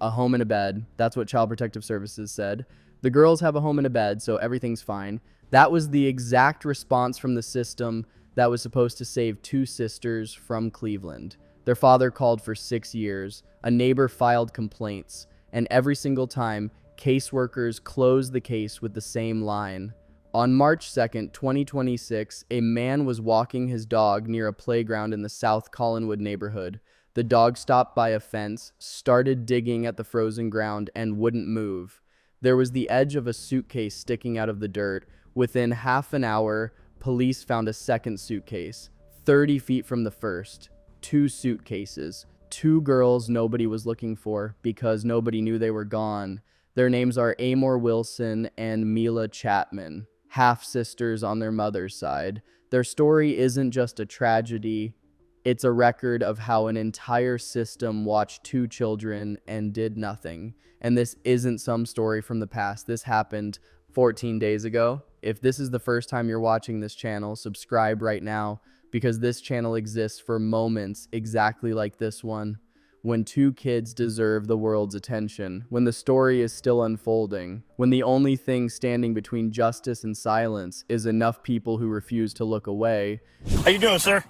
A home and a bed. That's what Child Protective Services said. The girls have a home and a bed, so everything's fine. That was the exact response from the system that was supposed to save two sisters from Cleveland. Their father called for 6 years. A neighbor filed complaints. And every single time, caseworkers closed the case with the same line. On March 2nd, 2026, a man was walking his dog near a playground in the South Collinwood neighborhood. The dog stopped by a fence, started digging at the frozen ground, and wouldn't move. There was the edge of a suitcase sticking out of the dirt. Within half an hour, police found a second suitcase, 30 feet from the first. Two suitcases. Two girls nobody was looking for because nobody knew they were gone. Their names are Amor Wilson and Mila Chatman, half-sisters on their mother's side. Their story isn't just a tragedy. It's a record of how an entire system watched two children and did nothing. And this isn't some story from the past. This happened 14 days ago. If this is the first time you're watching this channel, subscribe right now because this channel exists for moments exactly like this one, when two kids deserve the world's attention, when the story is still unfolding, when the only thing standing between justice and silence is enough people who refuse to look away. How you doing, sir?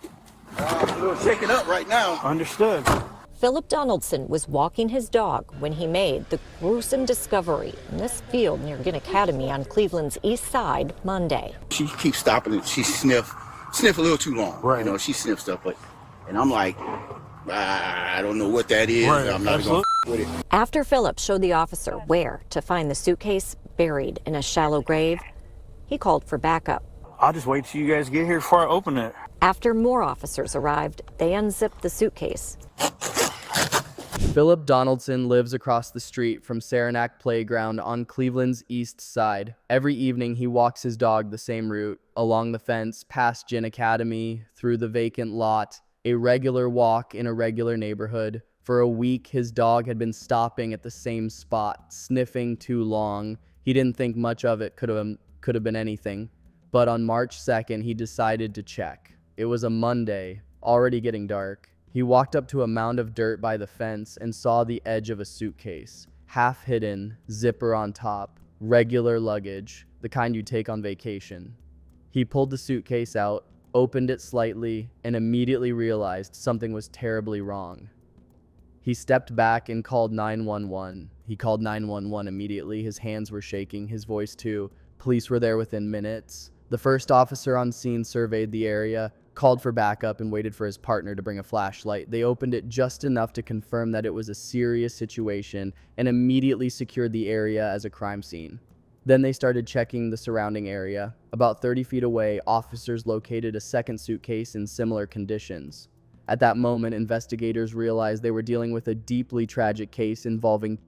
A little shaken up right now. Understood. Philip Donaldson was walking his dog when he made the gruesome discovery in this field near Ginn Academy on Cleveland's east side Monday. She keeps stopping and she sniff a little too long. Right. You know, she sniffs stuff, and I'm like, I don't know what that is. Right. I'm not going to with it. After Philip showed the officer where to find the suitcase buried in a shallow grave, he called for backup. I'll just wait till you guys get here before I open it. After more officers arrived, they unzipped the suitcase. Philip Donaldson lives across the street from Saranac Playground on Cleveland's east side. Every evening, he walks his dog the same route, along the fence, past Ginn Academy, through the vacant lot, a regular walk in a regular neighborhood. For a week, his dog had been stopping at the same spot, sniffing too long. He didn't think much of it could have been anything. But on March 2nd, he decided to check. It was a Monday, already getting dark. He walked up to a mound of dirt by the fence and saw the edge of a suitcase, half hidden, zipper on top, regular luggage, the kind you take on vacation. He pulled the suitcase out, opened it slightly, and immediately realized something was terribly wrong. He stepped back and called 911. He called 911 immediately. His hands were shaking, his voice too. Police were there within minutes. The first officer on scene surveyed the area, called for backup, and waited for his partner to bring a flashlight. They opened it just enough to confirm that it was a serious situation and immediately secured the area as a crime scene. Then they started checking the surrounding area. About 30 feet away, officers located a second suitcase in similar conditions. At that moment, investigators realized they were dealing with a deeply tragic case involving.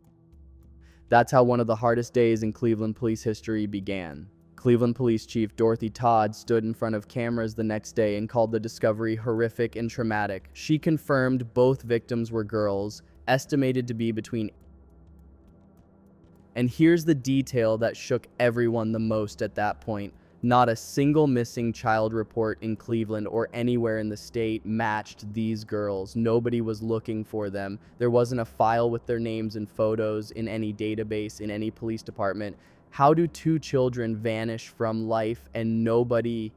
That's how one of the hardest days in Cleveland police history began. Cleveland Police Chief Dorothy Todd stood in front of cameras the next day and called the discovery horrific and traumatic. She confirmed both victims were girls, estimated to be between. And here's the detail that shook everyone the most at that point. Not a single missing child report in Cleveland or anywhere in the state matched these girls. Nobody was looking for them. There wasn't a file with their names and photos in any database, in any police department. How do two children vanish from life and nobody,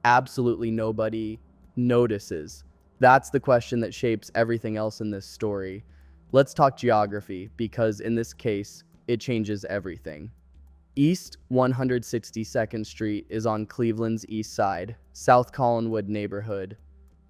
absolutely nobody, notices? That's the question that shapes everything else in this story. Let's talk geography, because in this case, it changes everything. East 162nd Street is on Cleveland's east side, South Collinwood neighborhood.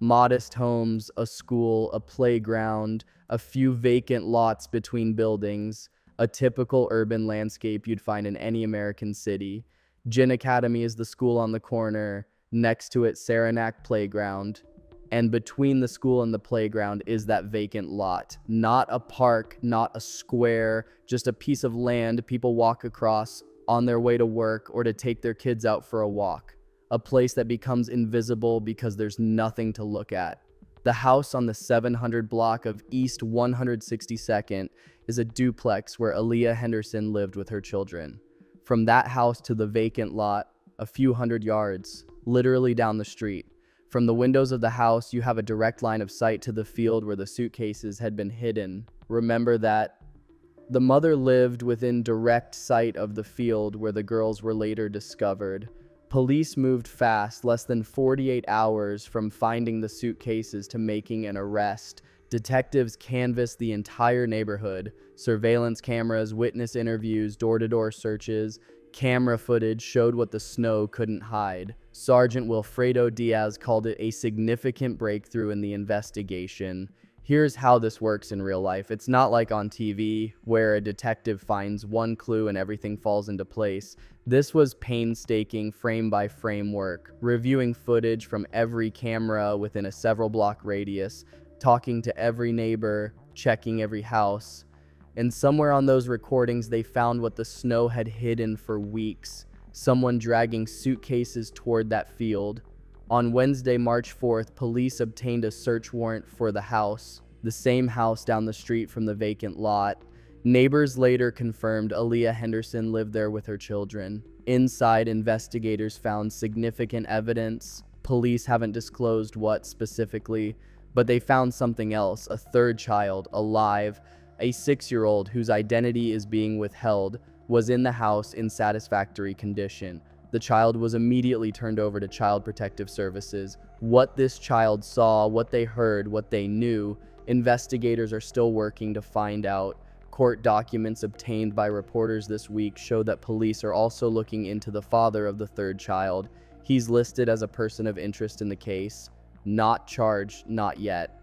Modest homes, a school, a playground, a few vacant lots between buildings, a typical urban landscape you'd find in any American city. Ginn Academy is the school on the corner, next to it Saranac Playground, and between the school and the playground is that vacant lot. Not a park, not a square, just a piece of land people walk across on their way to work or to take their kids out for a walk. A place that becomes invisible because there's nothing to look at. The house on the 700 block of East 162nd is a duplex where Aliyah Henderson lived with her children. From that house to the vacant lot, a few hundred yards, literally down the street. From the windows of the house, you have a direct line of sight to the field where the suitcases had been hidden. Remember that The mother lived within direct sight of the field where the girls were later discovered. Police moved fast, less than 48 hours from finding the suitcases to making an arrest. Detectives canvassed the entire neighborhood. Surveillance cameras, witness interviews, door-to-door searches. Camera footage showed what the snow couldn't hide. Sergeant Wilfredo Diaz called it a significant breakthrough in the investigation. Here's how this works in real life. It's not like on TV, where a detective finds one clue and everything falls into place. This was painstaking frame-by-frame work, reviewing footage from every camera within a several-block radius, talking to every neighbor, checking every house. And somewhere on those recordings, they found what the snow had hidden for weeks: someone dragging suitcases toward that field. On Wednesday, March 4th, police obtained a search warrant for the house, the same house down the street from the vacant lot. Neighbors later confirmed Aliyah Henderson lived there with her children. Inside, investigators found significant evidence. Police haven't disclosed what specifically, but they found something else: a third child, alive. A 6-year-old whose identity is being withheld was in the house in satisfactory condition. The child was immediately turned over to Child Protective Services. What this child saw, what they heard, what they knew, investigators are still working to find out. Court documents obtained by reporters this week show that police are also looking into the father of the third child. He's listed as a person of interest in the case. Not charged, not yet.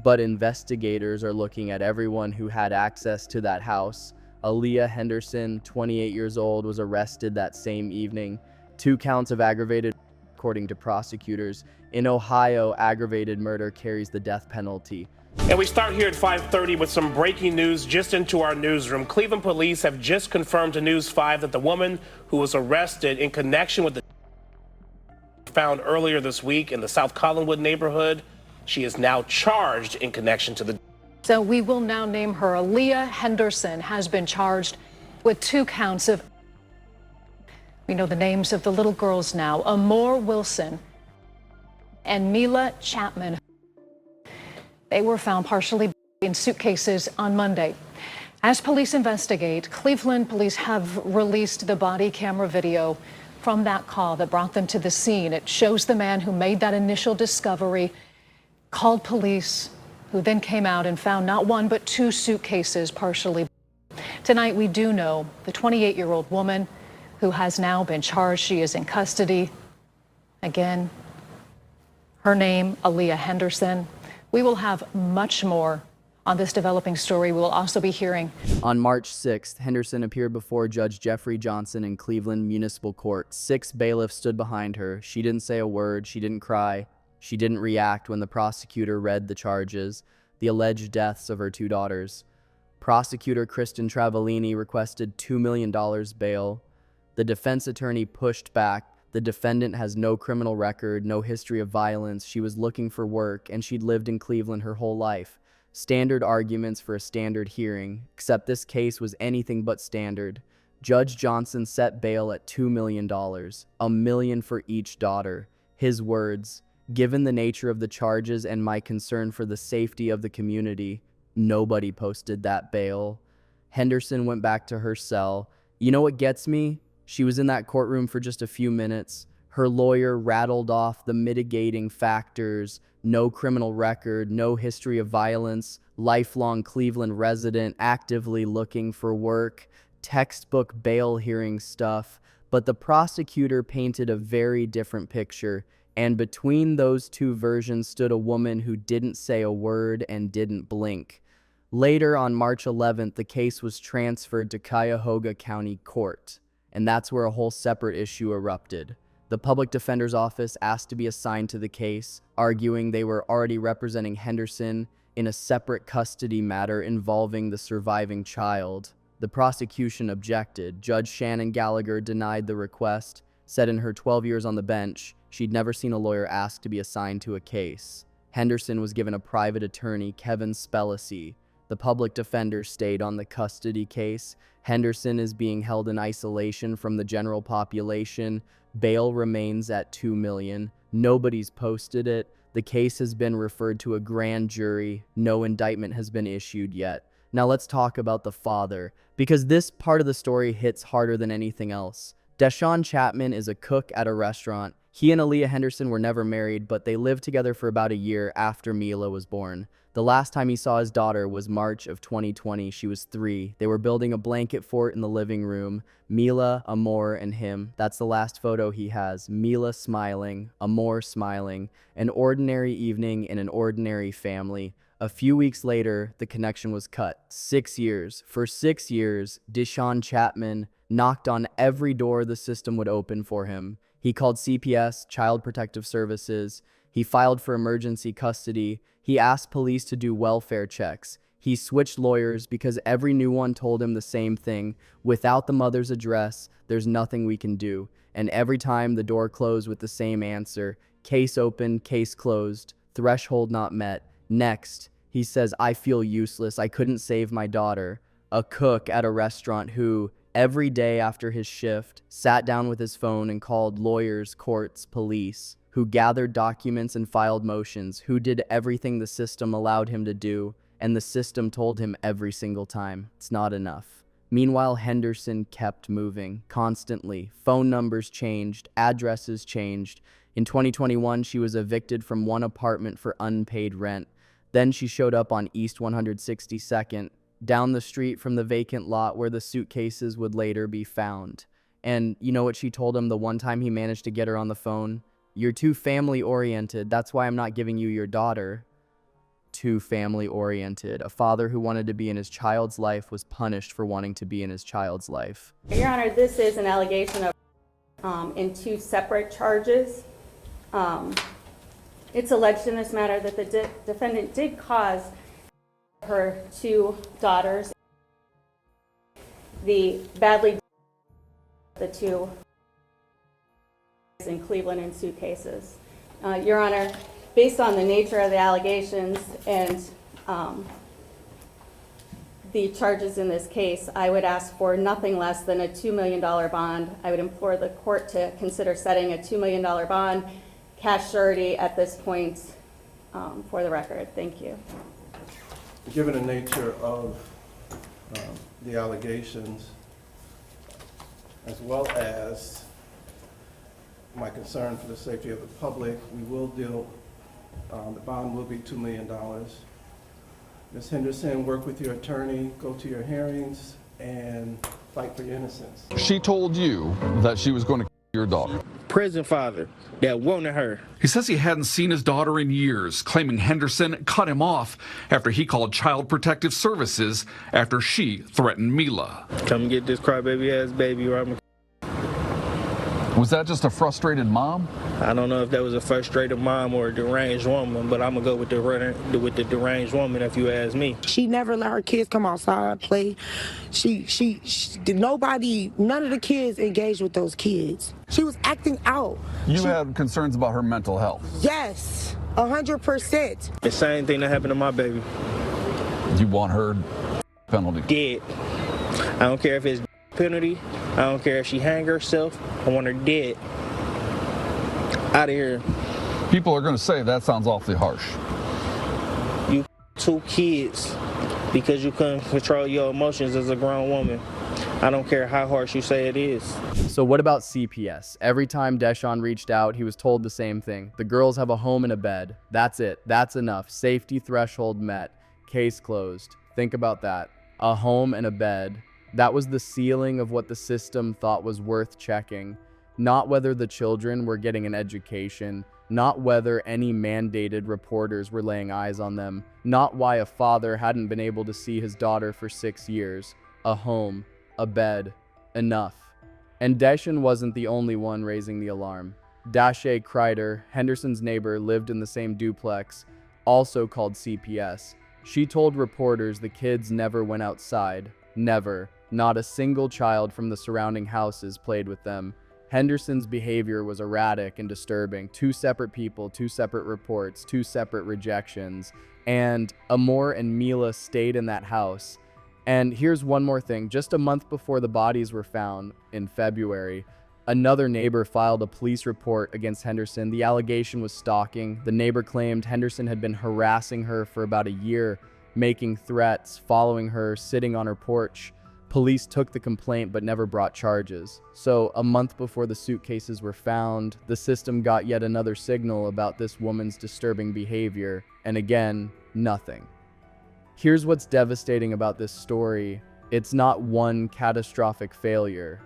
But investigators are looking at everyone who had access to that house. Aliyah Henderson, 28 years old, was arrested that same evening. 2 counts of aggravated, according to prosecutors. In Ohio, aggravated murder carries the death penalty. And we start here at 5:30 with some breaking news just into our newsroom. Cleveland police have just confirmed to News 5 that the woman who was arrested in connection with the found earlier this week in the South Collinwood neighborhood, she is now charged in connection to the. So we will now name her. Aliyah Henderson has been charged with 2 counts of. We know the names of the little girls now: Amor Wilson and Mila Chatman. They were found partially in suitcases on Monday. As police investigate, Cleveland police have released the body camera video from that call that brought them to the scene. It shows the man who made that initial discovery, called police, who then came out and found not 1 but 2 suitcases partially. Tonight, we do know the 28-year-old woman who has now been charged. She is in custody. Again, her name, Aliyah Henderson. We will have much more on this developing story. We will also be hearing. On March 6th, Henderson appeared before Judge Jeffrey Johnson in Cleveland Municipal Court. 6 bailiffs stood behind her. She didn't say a word. She didn't cry. She didn't react when the prosecutor read the charges, the alleged deaths of her 2 daughters. Prosecutor Kristen Travellini requested $2 million bail. The defense attorney pushed back. The defendant has no criminal record, no history of violence. She was looking for work, and she'd lived in Cleveland her whole life. Standard arguments for a standard hearing, except this case was anything but standard. Judge Johnson set bail at $2 million, $1 million for each daughter. His words: "Given the nature of the charges and my concern for the safety of the community, nobody posted that bail." Henderson went back to her cell. You know what gets me? She was in that courtroom for just a few minutes. Her lawyer rattled off the mitigating factors: no criminal record, no history of violence, lifelong Cleveland resident, actively looking for work, textbook bail hearing stuff. But the prosecutor painted a very different picture. And between those 2 versions stood a woman who didn't say a word and didn't blink. Later, on March 11th, the case was transferred to Cuyahoga County Court, and that's where a whole separate issue erupted. The public defender's office asked to be assigned to the case, arguing they were already representing Henderson in a separate custody matter involving the surviving child. The prosecution objected. Judge Shannon Gallagher denied the request, said in her 12 years on the bench, she'd never seen a lawyer ask to be assigned to a case. Henderson was given a private attorney, Kevin Spellacy. The public defender stayed on the custody case. Henderson is being held in isolation from the general population. Bail remains at $2 million. Nobody's posted it. The case has been referred to a grand jury. No indictment has been issued yet. Now let's talk about the father, because this part of the story hits harder than anything else. DeShaun Chatman is a cook at a restaurant. He and Aliyah Henderson were never married, but they lived together for about a year after Mila was born. The last time he saw his daughter was March of 2020. She was 3. They were building a blanket fort in the living room. Mila, Amor, and him. That's the last photo he has. Mila smiling, Amor smiling. An ordinary evening in an ordinary family. A few weeks later, the connection was cut. 6 years. For 6 years, DeShaun Chatman knocked on every door the system would open for him. He called CPS, Child Protective Services. He filed for emergency custody. He asked police to do welfare checks. He switched lawyers because every new one told him the same thing. Without the mother's address, there's nothing we can do. And every time the door closed with the same answer. Case open, case closed, threshold not met. Next, he says, I feel useless. I couldn't save my daughter. A cook at a restaurant who, every day after his shift, sat down with his phone and called lawyers, courts, police, who gathered documents and filed motions, who did everything the system allowed him to do, and the system told him every single time, it's not enough. Meanwhile, Henderson kept moving, constantly. Phone numbers changed, addresses changed. In 2021, she was evicted from one apartment for unpaid rent. Then she showed up on East 162nd, down the street from the vacant lot where the suitcases would later be found. And you know what she told him the one time he managed to get her on the phone? You're too family-oriented. That's why I'm not giving you your daughter. Too family-oriented. A father who wanted to be in his child's life was punished for wanting to be in his child's life. Your Honor, this is an allegation of in 2 separate charges. It's alleged in this matter that the defendant did cause her 2 daughters the 2 in Cleveland in Suitcases. Your Honor, based on the nature of the allegations and the charges in this case, I would ask for nothing less than a $2 million bond. I would implore the court to consider setting a $2 million bond, cash surety at this point, for the record. Thank you. Given the nature of the allegations, as well as my concern for the safety of the public, we will deal, the bond will be $2 million. Ms. Henderson, work with your attorney, go to your hearings, and fight for your innocence. She told you that she was going to kill your daughter. Prison father that wanted her. He says he hadn't seen his daughter in years, claiming Henderson cut him off after he called Child Protective Services after she threatened Mila. Come get this crybaby ass baby or I'm. Was that just a frustrated mom? I don't know if that was a frustrated mom or a deranged woman, but I'm gonna go with the deranged woman if you ask me. She never let her kids come outside play. None of the kids engaged with those kids. She was acting out. You had concerns about her mental health? Yes, 100%. The same thing that happened to my baby. You want her penalty? Dead. I don't care if it's penalty. I don't care if she hang herself. I want her dead. Out of here. People are going to say that sounds awfully harsh. You 2 kids because you couldn't control your emotions as a grown woman. I don't care how harsh you say it is. So what about CPS? Every time DeShaun reached out, he was told the same thing. The girls have a home and a bed. That's it. That's enough. Safety threshold met. Case closed. Think about that. A home and a bed. That was the ceiling of what the system thought was worth checking. Not whether the children were getting an education, not whether any mandated reporters were laying eyes on them, not why a father hadn't been able to see his daughter for 6 years. A home, a bed, enough. And DeShaun wasn't the only one raising the alarm. Dashae Kreider, Henderson's neighbor, lived in the same duplex, also called CPS. She told reporters the kids never went outside. Never. Not a single child from the surrounding houses played with them. Henderson's behavior was erratic and disturbing. 2 separate people, 2 separate reports, 2 separate rejections. And Amor and Mila stayed in that house. And here's one more thing. Just a month before the bodies were found in February, another neighbor filed a police report against Henderson. The allegation was stalking. The neighbor claimed Henderson had been harassing her for about a year. making threats, following her, sitting on her porch. Police took the complaint but never brought charges. So, a month before the suitcases were found, the system got yet another signal about this woman's disturbing behavior, and again, nothing. Here's what's devastating about this story. It's not one catastrophic failure.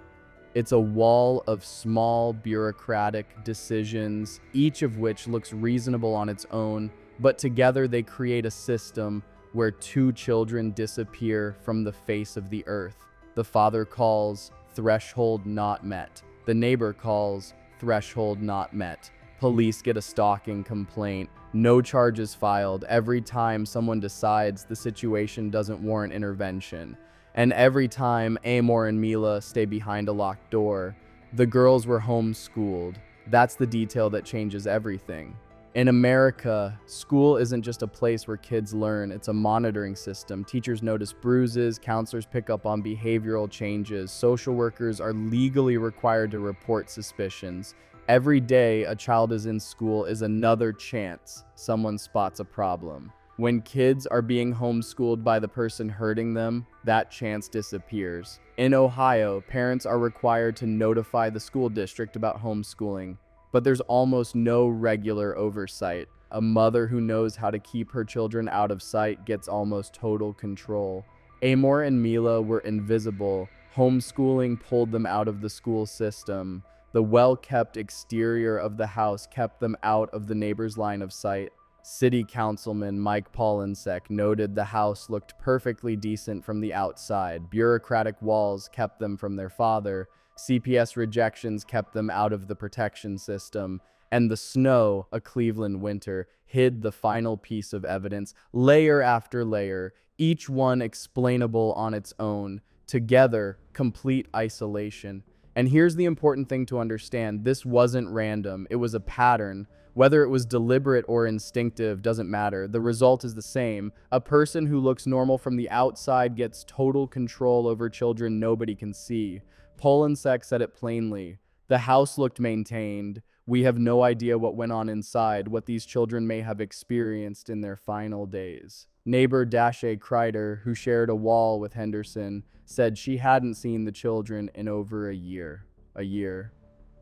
It's a wall of small bureaucratic decisions, each of which looks reasonable on its own, but together they create a system where 2 children disappear from the face of the earth. The father calls, threshold not met. The neighbor calls, threshold not met. Police get a stalking complaint. No charges filed every time someone decides the situation doesn't warrant intervention. And every time Amor and Mila stay behind a locked door. The girls were homeschooled. That's the detail that changes everything. In America, school isn't just a place where kids learn, it's a monitoring system. Teachers notice bruises, counselors pick up on behavioral changes, social workers are legally required to report suspicions. Every day a child is in school is another chance someone spots a problem. When kids are being homeschooled by the person hurting them, that chance disappears. In Ohio, parents are required to notify the school district about homeschooling, but there's almost no regular oversight. A mother who knows how to keep her children out of sight gets almost total control. Amor and Mila were invisible. Homeschooling pulled them out of the school system. The well-kept exterior of the house kept them out of the neighbor's line of sight. City Councilman Mike Polensek noted the house looked perfectly decent from the outside. Bureaucratic walls kept them from their father. CPS rejections kept them out of the protection system. And the snow, a Cleveland winter, hid the final piece of evidence, layer after layer, each one explainable on its own. Together, complete isolation. And here's the important thing to understand. This wasn't random. It was a pattern. Whether it was deliberate or instinctive doesn't matter. The result is the same. A person who looks normal from the outside gets total control over children nobody can see. Polensek said it plainly. The house looked maintained. We have no idea what went on inside, what these children may have experienced in their final days. Neighbor Dashae Kreider, who shared a wall with Henderson, said she hadn't seen the children in over a year.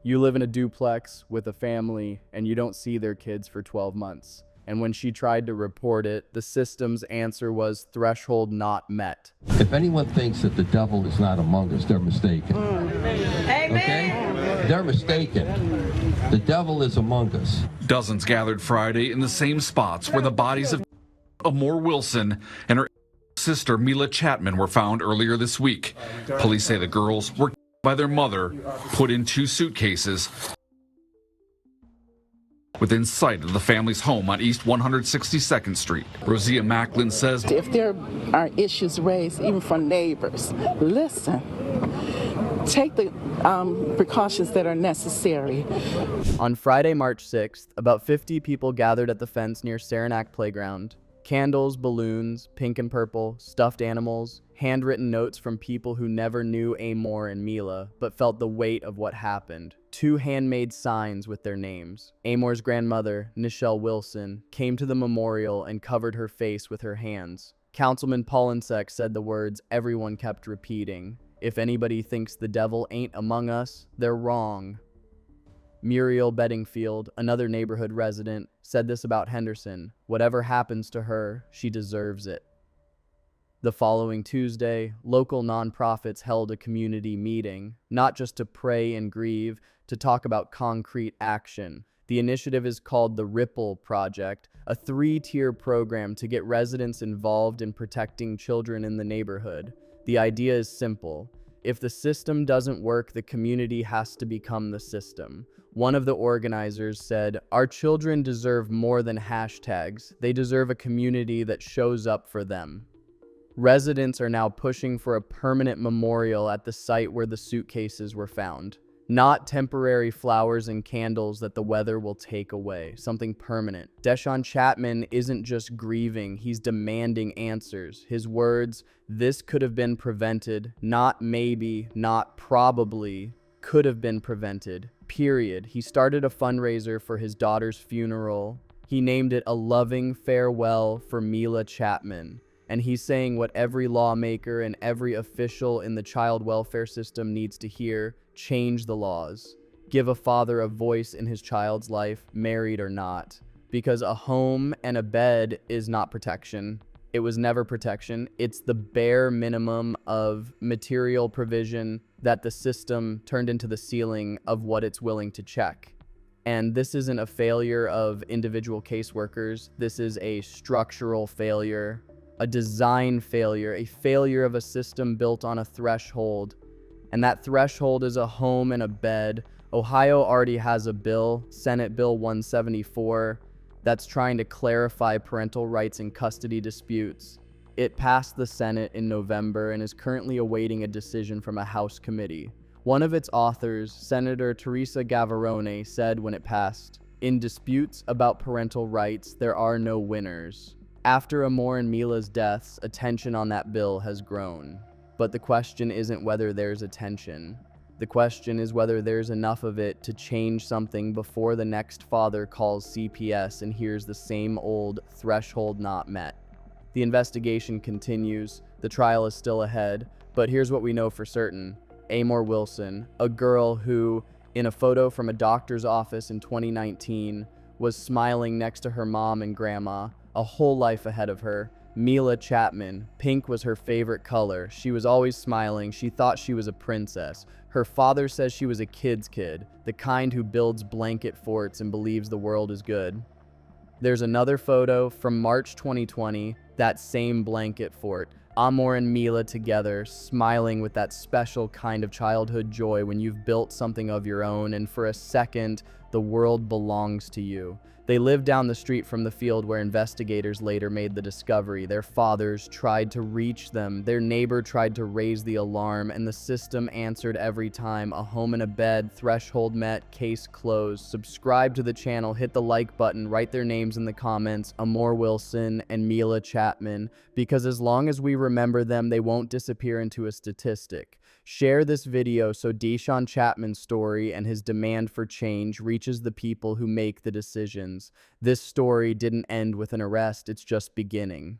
You live in a duplex with a family and you don't see their kids for 12 months. And when she tried to report it, the system's answer was threshold not met. If anyone thinks that the devil is not among us, they're mistaken. Okay? They're mistaken. The devil is among us. Dozens gathered Friday in the same spots where the bodies of Amor Wilson and her sister Mila Chatman were found earlier this week. Police say the girls were by their mother, put in 2 suitcases within sight of the family's home on East 162nd Street. Rosia Macklin says, if there are issues raised, even from neighbors, listen. Take the precautions that are necessary. On Friday, March 6th, about 50 people gathered at the fence near Saranac Playground. Candles, balloons, pink and purple, stuffed animals, handwritten notes from people who never knew Amor and Mila, but felt the weight of what happened. 2 handmade signs with their names. Amor's grandmother, Nichelle Wilson, came to the memorial and covered her face with her hands. Councilman Polensek said the words everyone kept repeating. If anybody thinks the devil ain't among us, they're wrong. Muriel Bedingfield, another neighborhood resident, said this about Henderson. Whatever happens to her, she deserves it. The following Tuesday, local nonprofits held a community meeting, not just to pray and grieve, to talk about concrete action. The initiative is called the Ripple Project, a 3-tier program to get residents involved in protecting children in the neighborhood. The idea is simple. If the system doesn't work, the community has to become the system. One of the organizers said, "Our children deserve more than hashtags. They deserve a community that shows up for them." Residents are now pushing for a permanent memorial at the site where the suitcases were found. Not temporary flowers and candles that the weather will take away, something permanent. DeShaun Chatman isn't just grieving, he's demanding answers. His words, "This could have been prevented, not maybe, not probably, could have been prevented, period." He started a fundraiser for his daughter's funeral. He named it A Loving Farewell for Mila Chatman. And he's saying what every lawmaker and every official in the child welfare system needs to hear: change the laws. Give a father a voice in his child's life, married or not. Because a home and a bed is not protection. It was never protection. It's the bare minimum of material provision that the system turned into the ceiling of what it's willing to check. And this isn't a failure of individual caseworkers. This is a structural failure, a design failure, a failure of a system built on a threshold. And that threshold is a home and a bed. Ohio already has a bill, Senate Bill 174, that's trying to clarify parental rights in custody disputes. It passed the Senate in November and is currently awaiting a decision from a House committee. One of its authors, Senator Teresa Gavarone, said when it passed, "In disputes about parental rights, there are no winners." After Amor and Mila's deaths, attention on that bill has grown. But the question isn't whether there's attention. The question is whether there's enough of it to change something before the next father calls CPS and hears the same old threshold not met. The investigation continues. The trial is still ahead, but here's what we know for certain. Amor Wilson, a girl who, in a photo from a doctor's office in 2019, was smiling next to her mom and grandma, a whole life ahead of her. Mila Chatman, pink was her favorite color. She was always smiling. She thought she was a princess. Her father says she was a kid's kid, the kind who builds blanket forts and believes the world is good. There's another photo from March 2020, that same blanket fort. Amor and Mila together, smiling with that special kind of childhood joy when you've built something of your own and for a second, the world belongs to you. They lived down the street from the field where investigators later made the discovery. Their fathers tried to reach them. Their neighbor tried to raise the alarm, and the system answered every time. A home and a bed, threshold met, case closed. Subscribe to the channel, hit the like button, write their names in the comments, Amor Wilson and Mila Chatman, because as long as we remember them, they won't disappear into a statistic. Share this video so DeShaun Chatman's story and his demand for change reaches the people who make the decisions. This story didn't end with an arrest, it's just beginning.